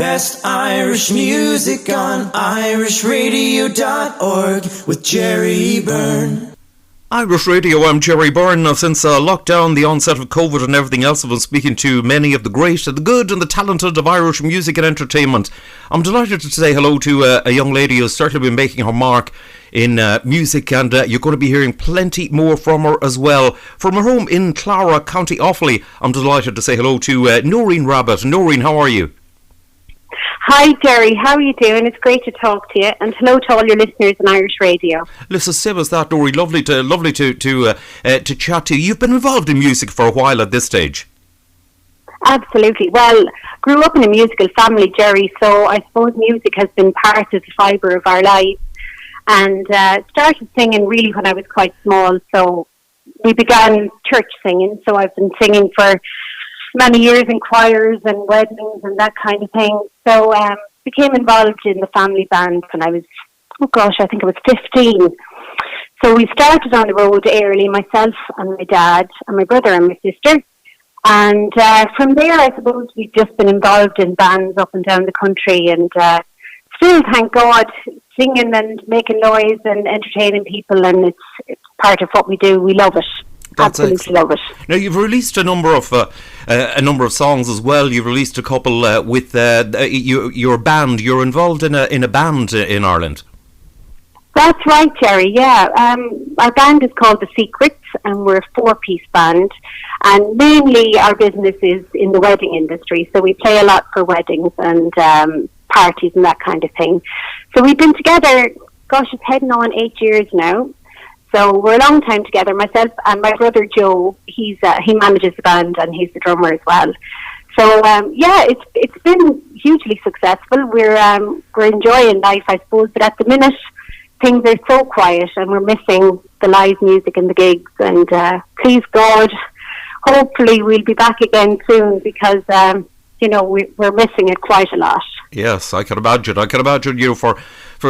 Best Irish music on irishradio.org with Jerry Byrne. Irish Radio, I'm Jerry Byrne. Now, since lockdown, the onset of COVID and everything else, I've been speaking to many of the great, the good and the talented of Irish music and entertainment. I'm delighted to say hello to a young lady who's certainly been making her mark in music, and you're going to be hearing plenty more from her as well. From her home in Clara, County Offaly, I'm delighted to say hello to Noreen Rabbette. Noreen, how are you? Hi Jerry, how are you doing? It's great to talk to you, and hello to all your listeners on Irish Radio. Listen, same as that, Noreen. Lovely to chat to you. You've been involved in music for a while at this stage. Absolutely. Well, grew up in a musical family, Jerry, so I suppose music has been part of the fibre of our lives. And started singing really when I was quite small, so we began church singing. So I've been singing for many years in choirs and weddings and that kind of thing. So became involved in the family band when I was, I think I was 15. So we started on the road early, myself and my dad and my brother and my sister. And from there, I suppose we've just been involved in bands up and down the country, and still, thank God, singing and making noise and entertaining people, and it's part of what we do. We love it. That's absolutely love it. Now, you've released a number of songs as well. You've released a couple with your band. You're involved in a band in Ireland. That's right, Jerry. Yeah, our band is called The Secrets, and we're a 4-piece band. And mainly, our business is in the wedding industry. So we play a lot for weddings and parties and that kind of thing. So we've been together. It's heading on 8 years now. So we're a long time together. Myself and my brother Joe, he manages the band and he's the drummer as well. So it's been hugely successful. We're enjoying life, I suppose, but at the minute things are so quiet and we're missing the live music and the gigs. And please God, hopefully we'll be back again soon, because we're missing it quite a lot. Yes, I can imagine. For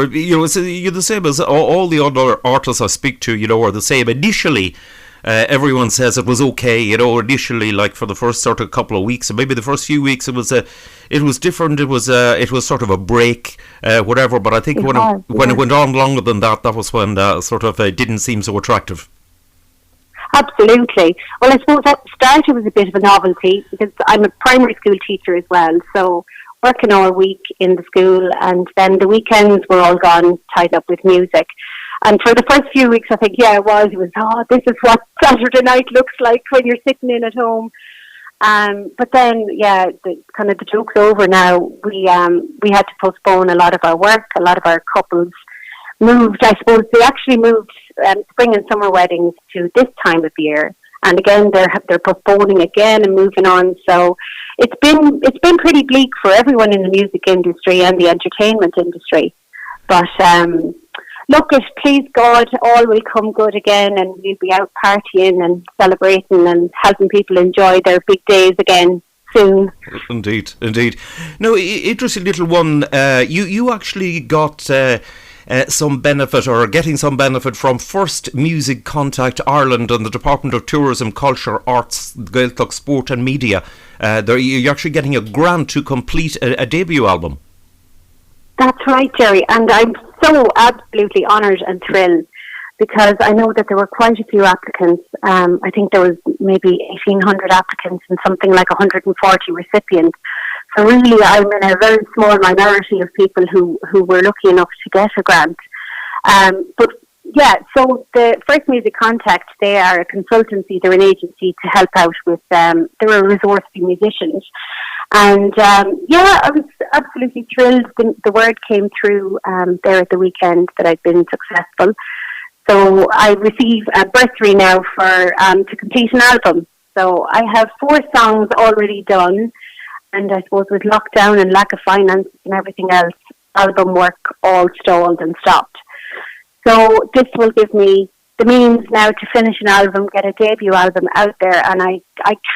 you're the same as all the other artists I speak to. Are the same. Initially, everyone says it was okay. Initially, like for the first sort of couple of weeks, and maybe the first few weeks, it was different. It was sort of a break, whatever. But I think when it went on longer than that, that was when it didn't seem so attractive. Absolutely. Well, I suppose at the start it was a bit of a novelty, because I'm a primary school teacher as well, so working all week in the school, and then the weekends were all gone, tied up with music. And for the first few weeks, I think, it was, this is what Saturday night looks like when you're sitting in at home. But then, the joke's over now. We had to postpone a lot of our work. A lot of our couples moved, I suppose. They actually moved spring and summer weddings to this time of year. And again, they're postponing again and moving on. So it's been pretty bleak for everyone in the music industry and the entertainment industry. But please God, all will come good again, and we'll be out partying and celebrating and helping people enjoy their big days again soon. Indeed. Now, interesting little one. You actually got some benefit, or getting some benefit, from First Music Contact Ireland and the Department of Tourism, Culture, Arts, Gaeltacht, Sport and Media. You're actually getting a grant to complete a debut album. That's right, Jerry, and I'm so absolutely honoured and thrilled, because I know that there were quite a few applicants. I think there was maybe 1,800 applicants and something like 140 recipients. So really, I'm in a very small minority of people who were lucky enough to get a grant. So the First Music Contact, they are a consultancy, they're an agency to help out with, they're a resource for musicians. And I was absolutely thrilled. The word came through there at the weekend that I'd been successful. So I receive a bursary now to complete an album. So I have 4 songs already done. And I suppose with lockdown and lack of finance and everything else, album work all stalled and stopped. So this will give me the means now to finish an album, get a debut album out there, and I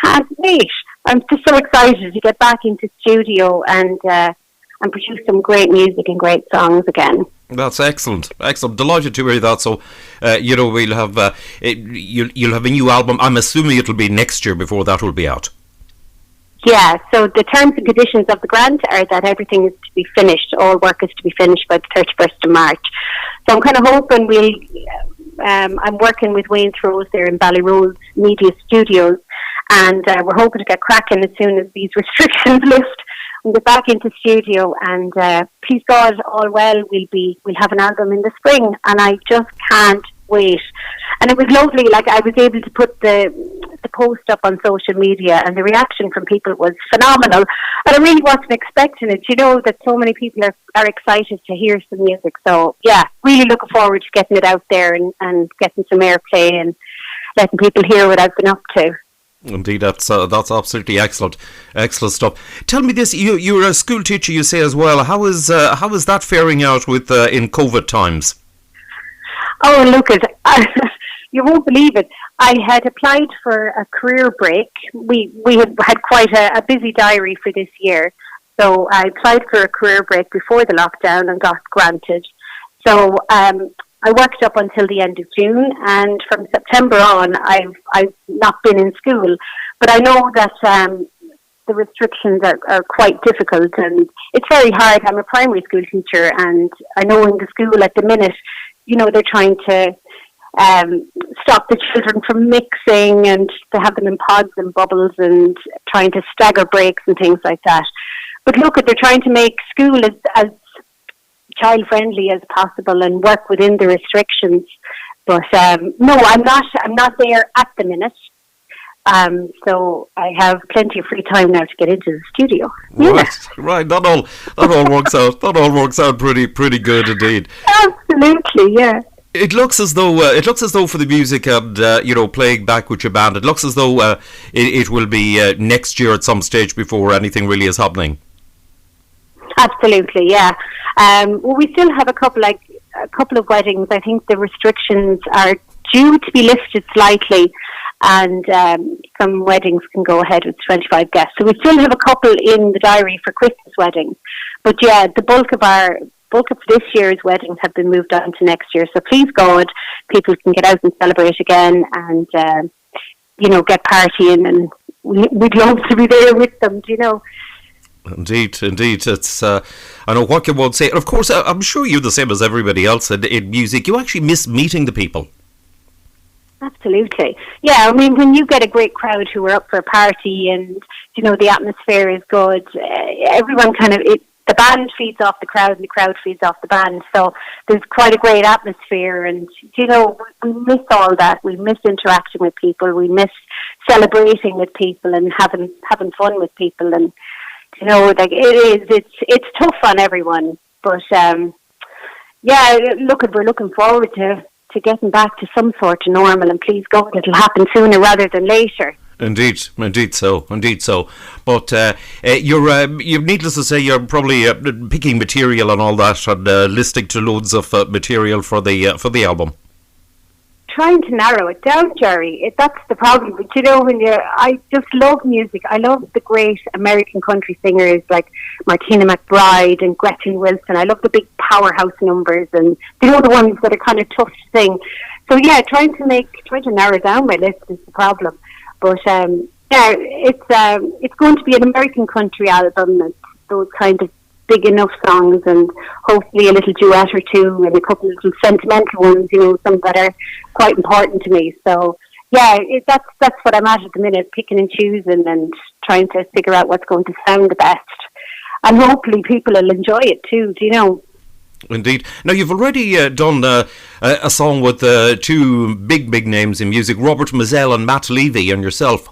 can't wait. I'm just so excited to get back into studio and produce some great music and great songs again. That's excellent. Delighted to hear that. So, we'll have you'll have a new album. I'm assuming it'll be next year before that will be out. Yeah, so the terms and conditions of the grant are that everything is to be finished, all work is to be finished by the 31st of March. So I'm kind of hoping I'm working with Wayne Throws there in Ballyroad Media Studios, and we're hoping to get cracking as soon as these restrictions lift. We'll get back into studio, and please God, all well, we'll have an album in the spring, and I just can't wait. And it was lovely, like I was able to put the post up on social media, and the reaction from people was phenomenal. And I really wasn't expecting it, that so many people are excited to hear some music. So yeah, really looking forward to getting it out there and getting some airplay and letting people hear what I've been up to. Indeed, that's absolutely excellent stuff. Tell me this: you're a school teacher, you say as well. How is that faring out with in COVID times? Oh, look you won't believe it. I had applied for a career break. We had quite a busy diary for this year, so I applied for a career break before the lockdown and got granted. So I worked up until the end of June, and from September on, I've not been in school. But I know that the restrictions are quite difficult, and it's very hard. I'm a primary school teacher, and I know in the school at the minute, they're trying to stop the children from mixing, and they have them in pods and bubbles, and trying to stagger breaks and things like that. But look, they're trying to make school as child-friendly as possible and work within the restrictions. But no, I'm not there at the minute. So I have plenty of free time now to get into the studio. Right. That all works out. That all works out pretty good indeed. Absolutely, yeah. It looks as though for the music and playing back with your band, it looks as though it will be next year at some stage before anything really is happening. Absolutely, yeah. Well, we still have a couple of weddings. I think the restrictions are due to be lifted slightly, and some weddings can go ahead with 25 guests. So we still have a couple in the diary for Christmas weddings. But yeah, the bulk of this year's weddings have been moved on to next year. So please God, people can get out and celebrate again, and get partying, and we'd love to be there with them. Indeed. It's I know what you would say. And of course, I'm sure you're the same as everybody else in music. You actually miss meeting the people. Absolutely. Yeah, I mean, when you get a great crowd who are up for a party, and the atmosphere is good, everyone the band feeds off the crowd, and the crowd feeds off the band. So there's quite a great atmosphere, and we miss all that. We miss interacting with people. We miss celebrating with people and having fun with people. And it's tough on everyone. But we're looking forward to getting back to some sort of normal, and please God, it'll happen sooner rather than later. Indeed so. But you're needless to say, you're probably picking material and all that, and listening to loads of material for the album. Trying to narrow it down, Jerry. That's the problem. But I just love music. I love the great American country singers like Martina McBride and Gretchen Wilson. I love the big powerhouse numbers, and the ones that are kind of tough to sing. So yeah, trying to narrow down my list is the problem. But it's going to be an American country album. It's those kind of big enough songs, and hopefully a little duet or two, and a couple of little sentimental ones, some that are quite important to me. So yeah, that's what I'm at the minute, picking and choosing and trying to figure out what's going to sound the best. And hopefully people will enjoy it too, Indeed. Now, you've already done a song with two big names in music, Robert Mazzell and Matt Levy, and yourself.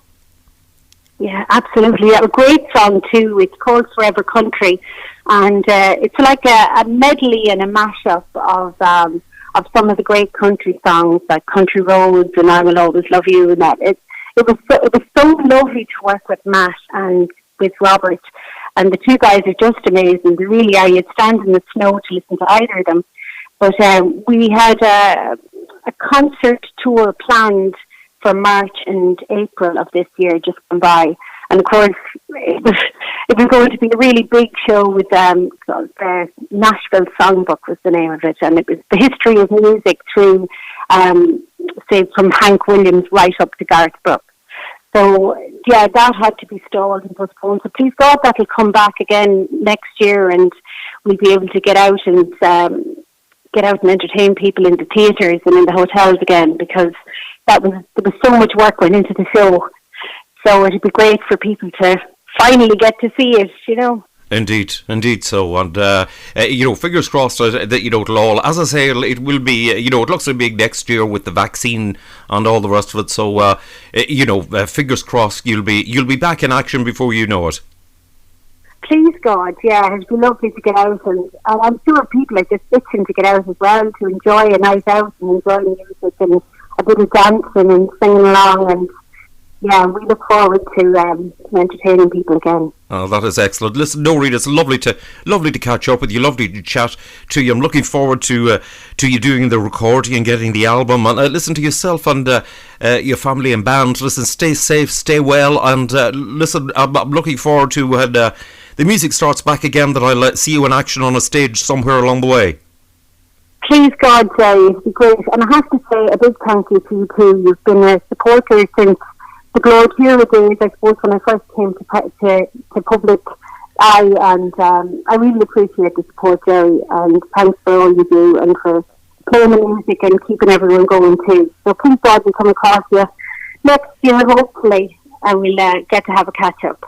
Yeah, absolutely. A great song too. It's called Forever Country, and it's like a medley and a mashup of some of the great country songs like Country Roads and I Will Always Love You, and that. It was so lovely to work with Matt and with Robert. And the two guys are just amazing. They really are. You'd stand in the snow to listen to either of them. But we had a concert tour planned for March and April of this year just gone by. And of course, it was going to be a really big show with the Nashville Songbook was the name of it. And it was the history of music through, say, from Hank Williams right up to Garth Brooks. So, yeah, that had to be stalled and postponed. So please God that'll come back again next year, and we'll be able to get out and entertain people in the theatres and in the hotels again, because there was so much work went into the show. So it'd be great for people to finally get to see it, you know. Indeed so, and fingers crossed that it'll all, as I say, it will be, it looks like big next year with the vaccine and all the rest of it. So, fingers crossed, you'll be back in action before you know it. Please God, yeah, it'd be lovely to get out, and I'm sure people are just itching to get out as well, to enjoy a night out and enjoy music and a bit of dancing and singing along, and yeah, we look forward to entertaining people again. Oh, that is excellent. Listen, Noreen, it's lovely to catch up with you, lovely to chat to you. I'm looking forward to you doing the recording and getting the album. And listen to yourself and your family and band. Listen, stay safe, stay well, and listen, I'm looking forward to when the music starts back again, that I'll see you in action on a stage somewhere along the way. Please God, Jerry, it'd be great. And I have to say a big thank you to you too. You've been a supporter since the Glory Hero days, I suppose, when I first came to public eye, and I really appreciate the support, Jerry, and thanks for all you do and for playing the music and keeping everyone going too. So please God, we come across you next year, hopefully, and we'll get to have a catch up.